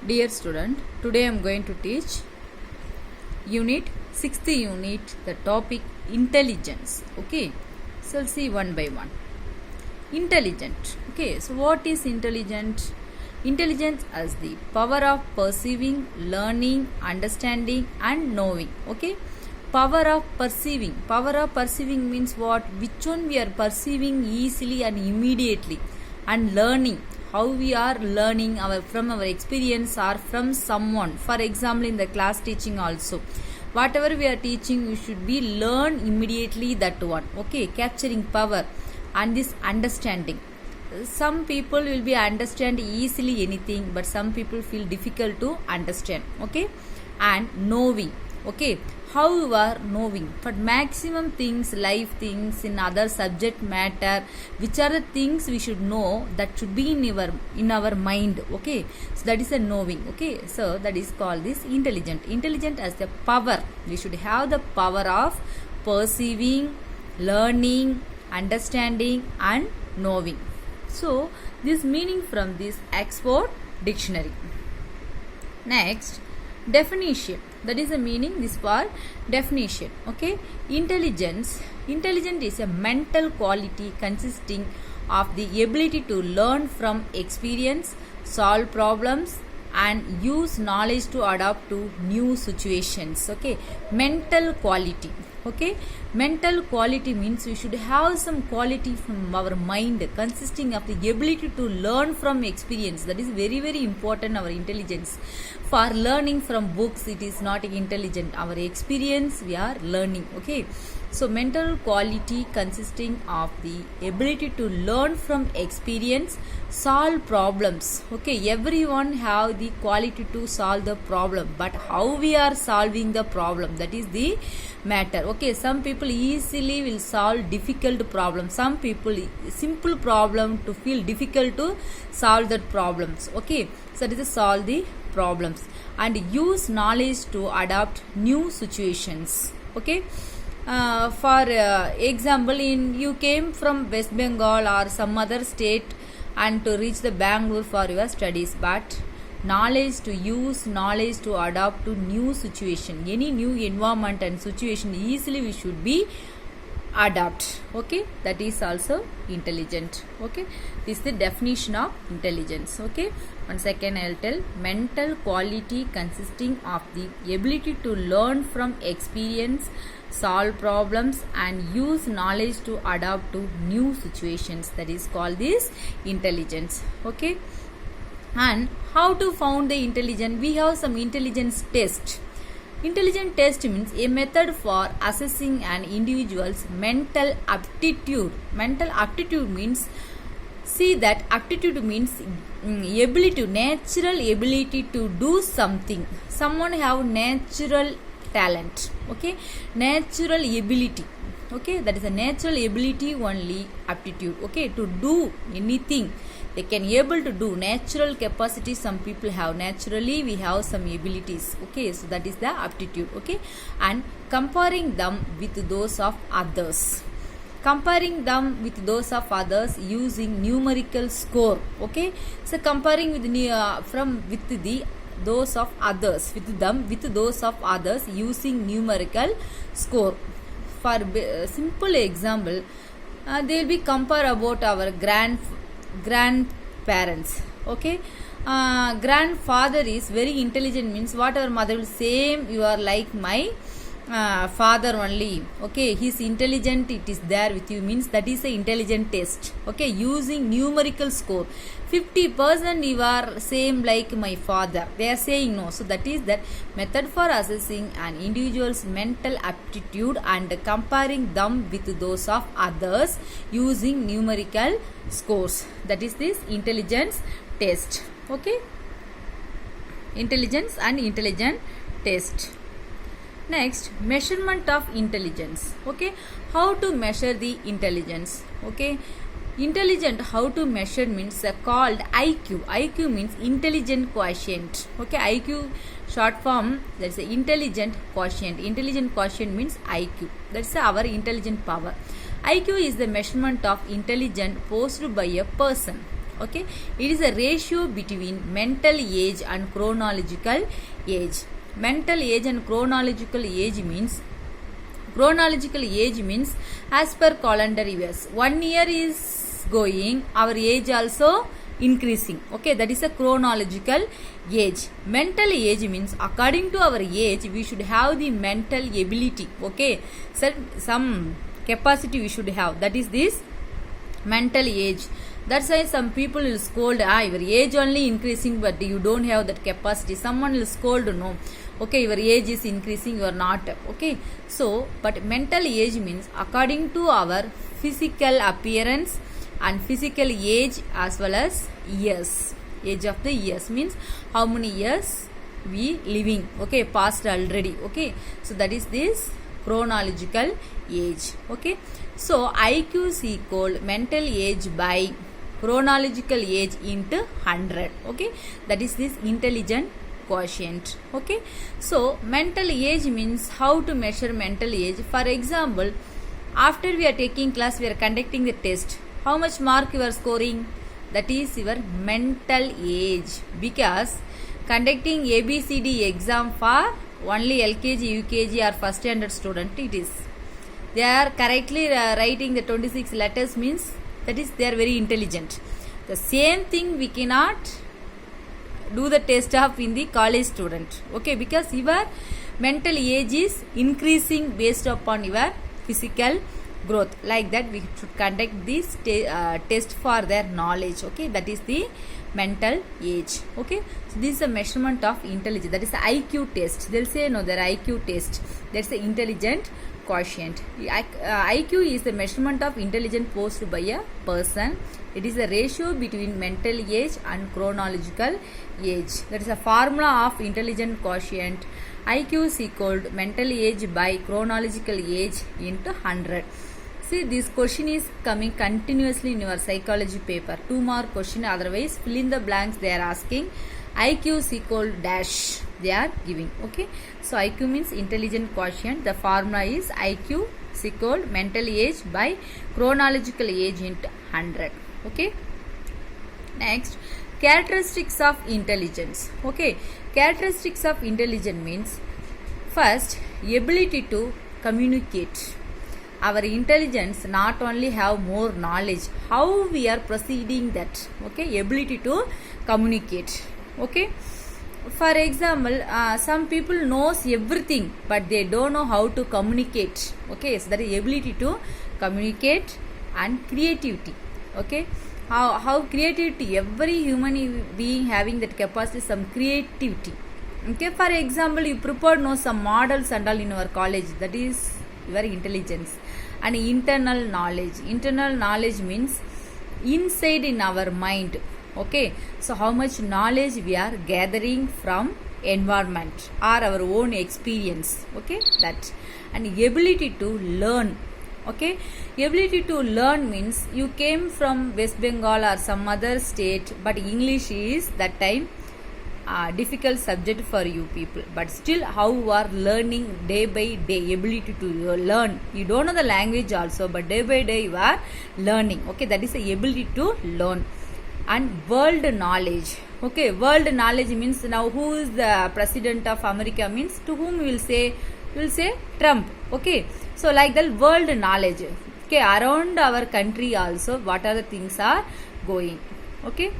Dear student, today I am going to teach unit 6th unit, the topic intelligence. Okay, so let's see one by one. Intelligent. Okay, so what is intelligent? Intelligence as the power of perceiving, learning, understanding and knowing. Okay, power of perceiving. Power of perceiving means what? Which one we are perceiving easily and immediately, and learning, how we are learning from our experience or from someone. For example, in the class teaching also, whatever we are teaching, we should be learn immediately that one. Okay, capturing power. And this understanding, some people will be understand easily anything, but some people feel difficult to understand. Okay, and knowing. Okay, how you are knowing for maximum things, life things, in other subject matter, which are the things we should know, that should be in our mind. Okay, so that is a knowing. Okay, so that is called this intelligent as the power. We should have the power of perceiving, learning, understanding and knowing. So this meaning from this Oxford dictionary. Next, definition. That is the meaning, this for definition. Okay, intelligent is a mental quality consisting of the ability to learn from experience, solve problems and use knowledge to adapt to new situations. Okay, mental quality. Okay, mental quality means we should have some quality from our mind consisting of the ability to learn from experience. That is very, very important, our intelligence. For learning from books, it is not intelligent. Our experience, we are learning. Okay, so mental quality consisting of the ability to learn from experience, solve problems. Okay, everyone have the quality to solve the problem, but how we are solving the problem, that is the matter. Okay, some people easily will solve difficult problems. Some people simple problem to feel difficult to solve that problems. Okay, so that is solve the problems and use knowledge to adapt new situations. Okay, for example, you came from West Bengal or some other state and to reach the Bangalore for your studies, but knowledge to use knowledge to adapt to new situation, any new environment and situation, easily we should be adapt. Okay, that is also intelligent. Okay, this is the definition of intelligence. Okay, once again I will tell: mental quality consisting of the ability to learn from experience, solve problems and use knowledge to adapt to new situations, that is called this intelligence. Okay, and how to found the intelligence? We have some intelligence test. Intelligent test means a method for assessing an individual's mental aptitude. Mental aptitude means, see that aptitude means ability, natural ability to do something. Someone have natural talent. Okay, natural ability. Okay, that is a natural ability only, aptitude. Okay, to do anything they can able to do. Natural capacity some people have, naturally we have some abilities. Okay, so that is the aptitude. Okay, and comparing them with those of others. Comparing them with those of others using numerical score. Okay, so comparing with those of others, with them with those of others using numerical score. For simple example, they will be compare about our grandparents. Okay, grandfather is very intelligent means what our mother will say, you are like my father only. Okay, he is intelligent, it is there with you, means that is a intelligent test. Okay, using numerical score, 50% you are same like my father, they are saying no. So that is that method for assessing an individual's mental aptitude and comparing them with those of others using numerical scores, that is this intelligence test. Okay, intelligence and intelligent test. Next, measurement of intelligence. Okay, how to measure the intelligence? Okay, intelligent, how to measure means called IQ. IQ means intelligent quotient. Okay, IQ short form, that's the intelligent quotient. Intelligent quotient means IQ. That's our intelligent power. IQ is the measurement of intelligence posed by a person. Okay, it is a ratio between mental age and chronological age. Mental age and chronological age means as per calendar years. 1 year is going, our age also increasing. Okay, that is a chronological age. Mental age means according to our age we should have the mental ability. Okay, so some capacity we should have, that is this mental age. That's why some people will scold, your age only increasing but you don't have that capacity. Someone will scold, no, okay, your age is increasing, you are not. Okay, so but mental age means according to our physical appearance and physical age as well as years. Age of the years means how many years we living, okay, past already. Okay, so that is this chronological age. Okay, so IQ is equal mental age by chronological age into 100. Okay, that is this intelligent quotient. Okay, so mental age means how to measure mental age. For example, after we are taking class, we are conducting the test. How much mark you are scoring? That is your mental age, because conducting ABCD exam for only LKG, UKG or first standard student, it is they are correctly writing the 26 letters means that is they are very intelligent. The same thing we cannot do the test of in the college student. Okay, because your mental age is increasing based upon your physical growth. Like that we should conduct this test for their knowledge. Okay, that is the mental age. Okay, so this is a measurement of intelligence. That is the IQ test. They'll say no, their IQ test, that's the intelligent quotient. IQ is the measurement of intelligence posed by a person. It is the ratio between mental age and chronological age. That is a formula of intelligent quotient. IQ is equal to mental age by chronological age into 100. See, this question is coming continuously in your psychology paper. 2 mark question, otherwise fill in the blanks they are asking. IQ is equal dash they are giving. Okay, so IQ means intelligent quotient. The formula is IQ is equal mental age by chronological age into 100. Okay, next, characteristics of intelligence. Okay, characteristics of intelligence means first, ability to communicate. Our intelligence not only have more knowledge, how we are proceeding that. Okay, ability to communicate. Okay, for example, some people knows everything but they don't know how to communicate. Okay, so that is ability to communicate. And creativity. Okay, how creativity, every human being having that capacity, some creativity. Okay, for example, you prepared know some models and all in our college, that is your intelligence. And internal knowledge means inside in our mind. Okay, so how much knowledge we are gathering from environment or our own experience. Okay, that. And ability to learn. Okay, ability to learn means you came from West Bengal or some other state, but English is that time difficult subject for you people, but still how you are learning day by day. Ability to learn, you don't know the language also, but day by day you are learning. Okay, that is the ability to learn. And world knowledge. Okay, world knowledge means now who is the president of America means to whom we will say Trump. Okay, so like that world knowledge. Okay, around our country also what are the things are going. Okay,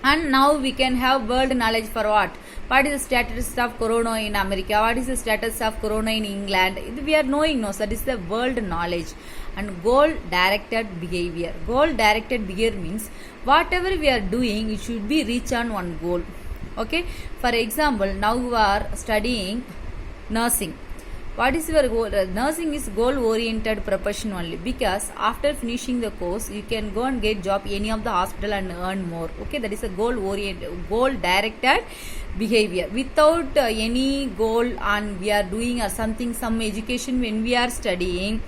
and now we can have world knowledge for what is the status of corona in America, what is the status of corona in England, we are knowing. No, so that is the world knowledge. And goal directed behavior. Goal directed behavior means whatever we are doing, it should be reach on one goal. Okay, for example, now you are studying nursing. What is your goal? Nursing is goal oriented profession only, because after finishing the course you can go and get job any of the hospital and earn more. Okay, that is a goal oriented, goal directed behavior. Without any goal and we are doing or something, some education when we are studying,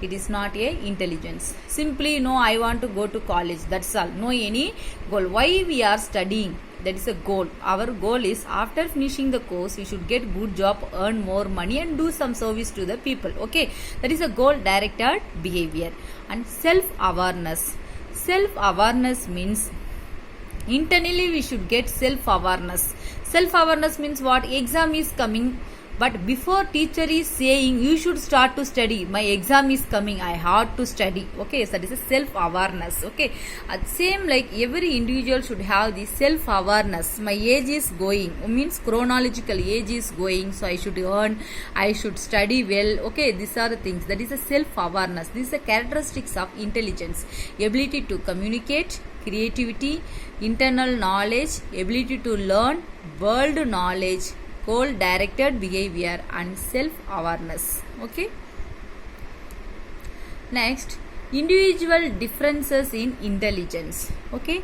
it is not a intelligence. Simply no, I want to go to college, that's all. No any goal. Why we are studying? That is a goal. Our goal is after finishing the course we should get good job, earn more money and do some service to the people. Okay, that is a goal directed behavior. And self awareness. Self awareness means Internally we should get self awareness. Self awareness means what? Exam is coming, but before teacher is saying you should start to study, my exam is coming, I have to study. Okay, so that is a self awareness. Okay, same like every individual should have the self awareness. My age is going, means chronological age is going, so I should earn, I should study well. Okay, these are the things. That is a self awareness. These are characteristics of intelligence: ability to communicate, creativity, internal knowledge, ability to learn, world knowledge, goal directed behavior, and self awareness. Okay, next, individual differences in intelligence. Okay,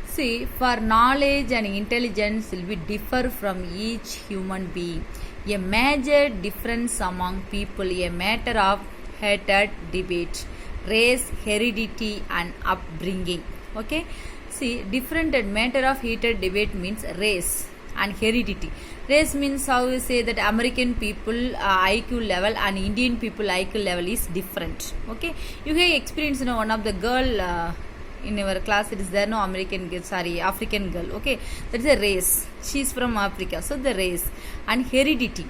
see, for knowledge and intelligence will be differ from each human being. A major difference among people, a matter of heated debate, race, heredity, and upbringing. Okay, see, different matter of heated debate means race and heredity. Race means how you say that American people IQ level and Indian people IQ level is different. Okay, you have experienced, one of the girl in our class, it is there no American girl, sorry, African girl. Okay, that is a race, she is from Africa, so the race. And heredity,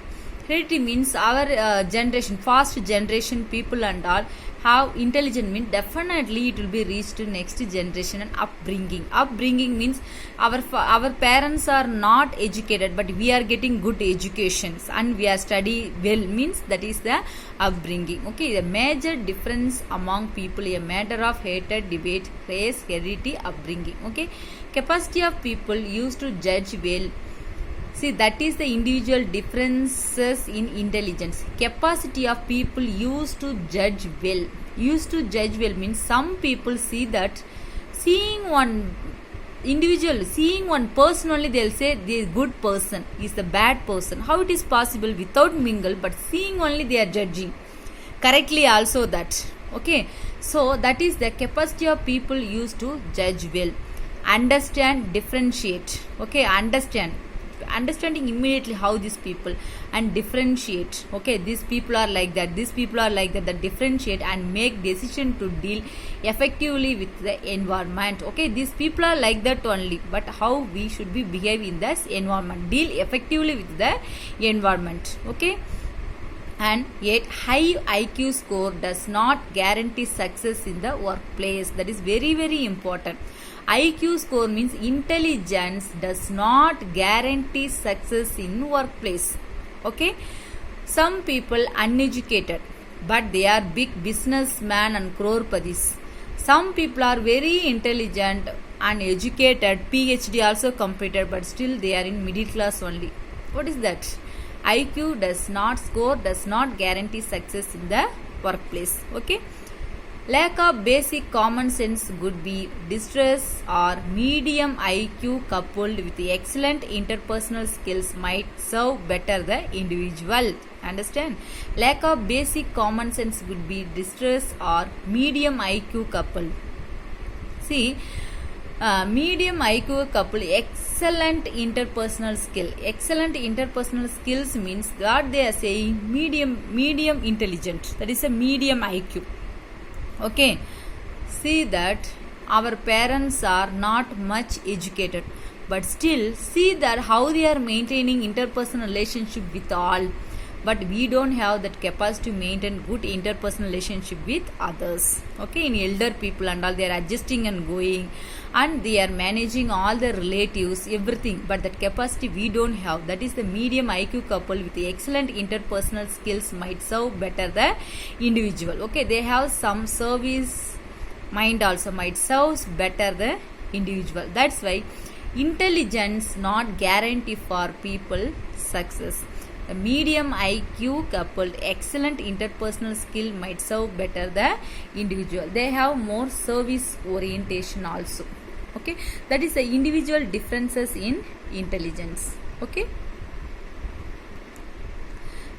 heredity means our generation, past generation people and all have intelligent, means definitely it will be reached to next generation. And upbringing means our parents are not educated, but we are getting good educations and we are study well, means that is the upbringing. Okay, the major difference among people, a matter of hated debate, race, heredity, upbringing. Okay, capacity of people used to judge well. See, that is the individual differences in intelligence. Capacity of people used to judge well. Used to judge well means some people see that seeing one individual, seeing one person only, they'll say this good person is the bad person. How it is possible without mingle, but seeing only they are judging. Correctly also that. Okay, so that is the capacity of people used to judge well. Understand, differentiate. Okay, understanding immediately how these people, and differentiate. Okay, these people are like that, these people are like that, differentiate and make decision to deal effectively with the environment. Okay, these people are like that only, but how we should be behave in this environment, deal effectively with the environment. Okay, and yet high IQ score does not guarantee success in the workplace. That is very, very important. IQ score means intelligence does not guarantee success in workplace. Okay, some people uneducated, but they are big businessmen and crorpadis. Some people are very intelligent and educated, PhD also completed, but still they are in middle class only. What is that? IQ does not score, does not guarantee success in the workplace. Okay, lack of basic common sense could be distress, or medium IQ coupled with excellent interpersonal skills might serve better the individual. Understand? Lack of basic common sense could be distress or medium IQ coupled. See, medium IQ coupled excellent interpersonal skill. Excellent interpersonal skills means that they are saying medium intelligent. That is a medium IQ. Okay, see that our parents are not much educated, but still see that how they are maintaining interpersonal relationship with all, but we don't have that capacity to maintain good interpersonal relationship with others. Okay, in elder people and all, they are adjusting and going, and they are managing all the relatives, everything, but that capacity we don't have. That is the medium IQ couple with the excellent interpersonal skills might serve better the individual. Okay, they have some service mind also, might serve better the individual. That's why intelligence not guarantee for people success. The medium IQ coupled excellent interpersonal skill might serve better the individual. They have more service orientation also. Okay, that is the individual differences in intelligence. Okay,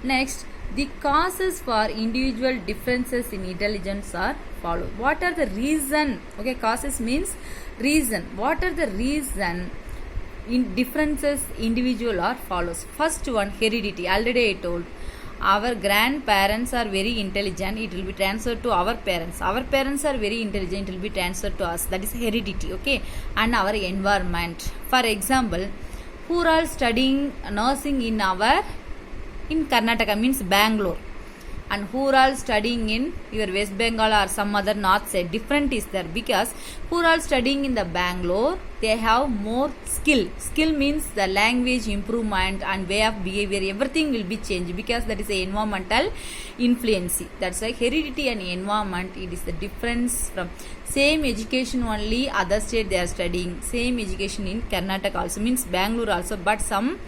next, the causes for individual differences in intelligence are followed. What are the reason? Okay, causes means reason. What are the reason in differences individual are follows? First one, heredity. Already I told. our grandparents are very intelligent, it will be transferred to our parents. Our parents are very intelligent, it will be transferred to us. That is heredity, okay. And our environment. For example, who are all studying nursing in Karnataka, means Bangalore, and who are all studying in your West Bengal or some other north side, different is there, because who are all studying in the Bangalore, they have more skill means the language improvement and way of behavior, everything will be changed, because that is a environmental influence. That's why heredity and environment, it is the difference. From same education only, other state they are studying, same education in Karnataka also, means Bangalore also, but some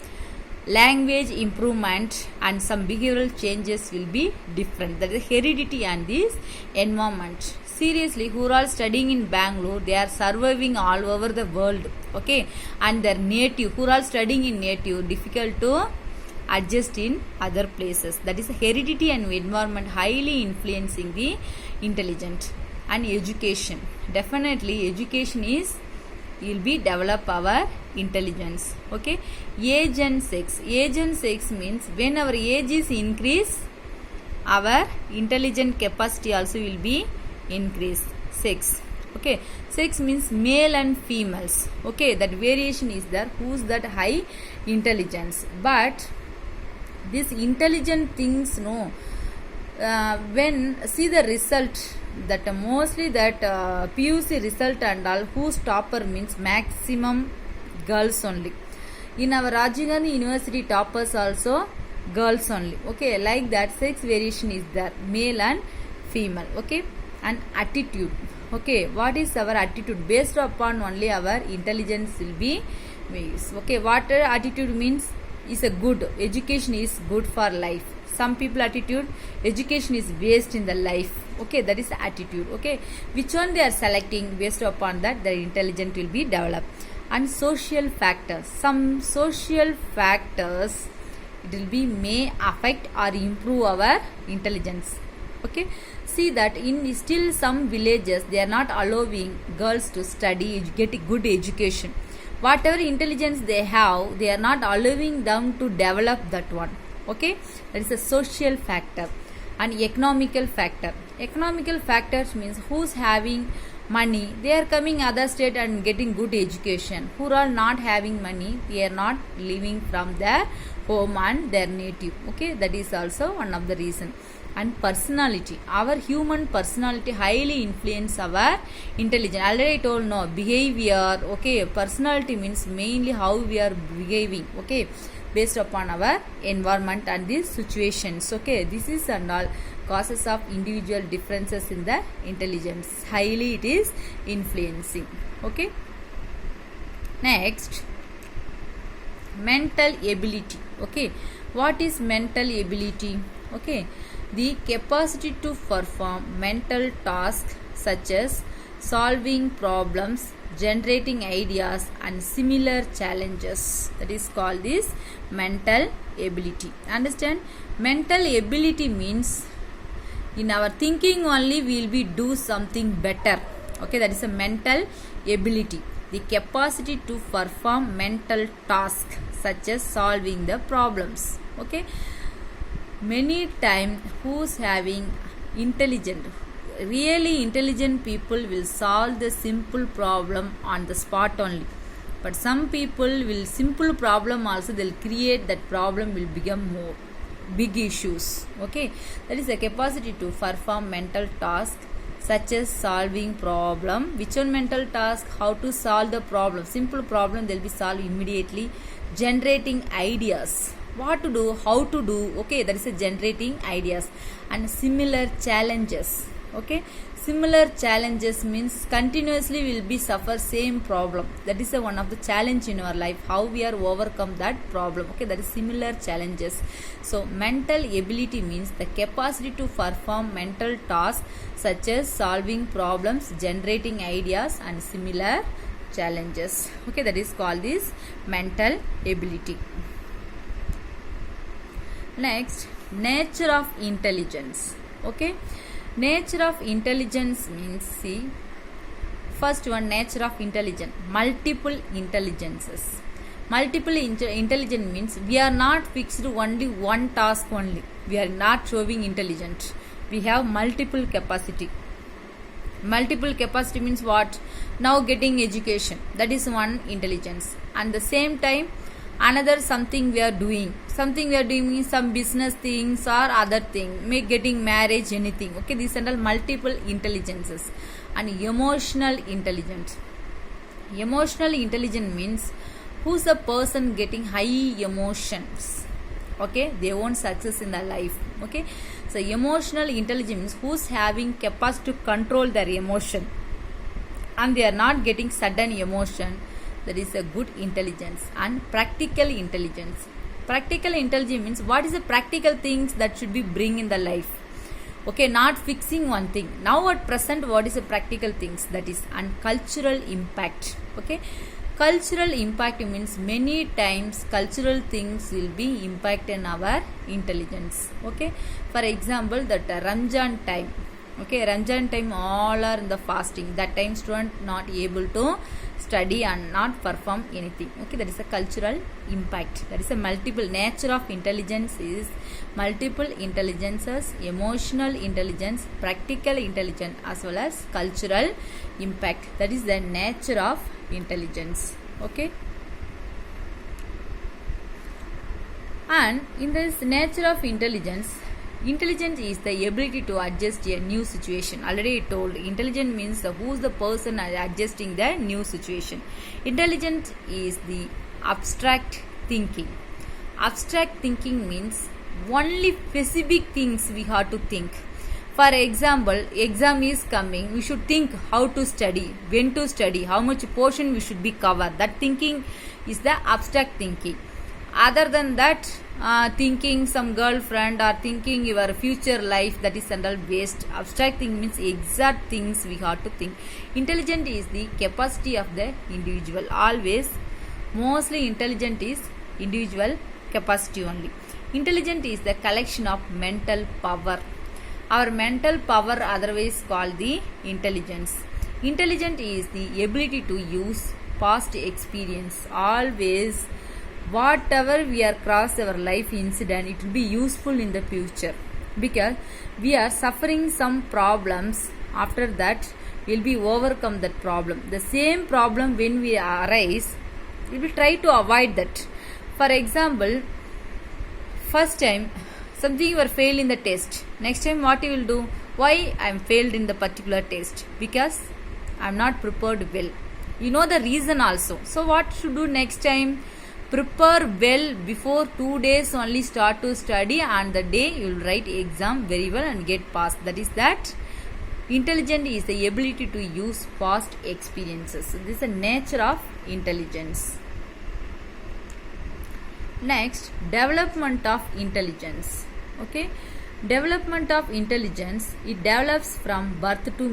language improvement and some behavioral changes will be different. That is heredity and this environment. Seriously, who are all studying in Bangalore, they are surviving all over the world, okay. And their native, who are all studying in native, difficult to adjust in other places. That is heredity and environment highly influencing the intelligent. And education, definitely education is will be develop our intelligence, okay. Age and sex means when our age is increase, our intelligent capacity also will be increase. Sex, okay. Sex means male and females, okay. That variation is there, who's that high intelligence. But this intelligent things, no, when see the result, that mostly that PUC result and all, whose topper means maximum girls only. In our Rajiv Gandhi University, toppers also girls only, okay. Like that, sex variation is there, male and female, okay. And attitude, okay. What is our attitude? Based upon only our intelligence will be based, okay. What attitude means is a good education is good for life. Some people attitude, education is based in the life, okay. That is the attitude, okay. Which one they are selecting, based upon that their intelligence will be developed. And social factors, some social factors, it will be may affect or improve our intelligence, okay. See that in still some villages, they are not allowing girls to study, get a good education. Whatever intelligence they have, they are not allowing them to develop that one, okay. That is a social factor. And economical factor, economical factors means who's having money, they are coming other state and getting good education. Who are not having money, they are not living from their home and their native, okay. That is also one of the reason. And personality, our human personality highly influence our intelligence. Already I told, no, behavior, okay. Personality means mainly how we are behaving, okay, based upon our environment and these situations, okay. This is and all causes of individual differences in the intelligence, highly it is influencing, okay. Next, mental ability, okay. What is mental ability? Okay, the capacity to perform mental tasks such as solving problems, generating ideas and similar challenges, that is called this mental ability. Understand? Mental ability means in our thinking only we will be do something better, okay. That is a mental ability, the capacity to perform mental tasks such as solving the problems, okay. Many times who's having intelligent, really intelligent people will solve the simple problem on the spot only, but some people will simple problem also they'll create that problem will become more big issues, okay. That is the capacity to perform mental task such as solving problem. Which one mental task? How to solve the problem, simple problem they'll be solved immediately. Generating ideas, what to do, how to do, okay. That is a generating ideas. And similar challenges, okay. Similar challenges means continuously will be suffer same problem. That is one of the challenge in our life, how we are overcome that problem, okay. That is similar challenges. So mental ability means the capacity to perform mental tasks such as solving problems, generating ideas and similar challenges, okay. That is called this mental ability. Next, nature of intelligence, okay. Nature of intelligence means, see, first one, nature of intelligence, multiple intelligences. Multiple intelligent means we are not fixed only one task only. We are not showing intelligent. We have multiple capacity. Multiple capacity means what? Now getting education. That is one intelligence. And the same time, another something we are doing. Something we are doing means some business things or other thing. Getting marriage, anything. Okay, these are all multiple intelligences. And emotional intelligence. Emotional intelligence means who's a person getting high emotions. Okay, they want success in their life. Okay, so emotional intelligence who's having capacity to control their emotion and they are not getting sudden emotion. That is a good intelligence. And practical intelligence. Practical intelligence means what is the practical things that should be bring in the life. Okay, not fixing one thing. Now at present, what is the practical things? That is, and cultural impact. Okay, cultural impact means many times cultural things will be impact in our intelligence. Okay, for example, that Ramzan time. Okay, Ramzan time all are in the fasting. That time student not able to study and not perform anything. Okay, that is a cultural impact. That is a multiple nature of intelligence is multiple intelligences, emotional intelligence, practical intelligence as well as cultural impact. That is the nature of intelligence. Okay, and in this nature of intelligence, intelligence is the ability to adjust a new situation. Already I told, intelligent means who's the person adjusting the new situation. Intelligence is the abstract thinking. Abstract thinking means only specific things we have to think. For example, exam is coming, we should think how to study, when to study, how much portion we should be covered. That thinking is the abstract thinking. Other than that, thinking some girlfriend or thinking your future life, that is all waste. Abstract thinking means exact things we have to think. Intelligent is the capacity of the individual. Always, mostly intelligent is individual capacity only. Intelligent is the collection of mental power. Our mental power otherwise called the intelligence. Intelligent is the ability to use past experience. Always, whatever we are cross our life incident, it will be useful in the future because we are suffering some problems. After that, we will be overcome that problem. The same problem when we arise, we will try to avoid that. For example, first time something you were failed in the test. Next time what you will do? Why I am failed in the particular test? Because I am not prepared well. You know the reason also. So what should do next time? Prepare well before 2 days only start to study and the day you will write exam very well and get passed. That is that. Intelligent is the ability to use past experiences. So this is the nature of intelligence. Next, development of intelligence. Okay, development of intelligence, it develops from birth to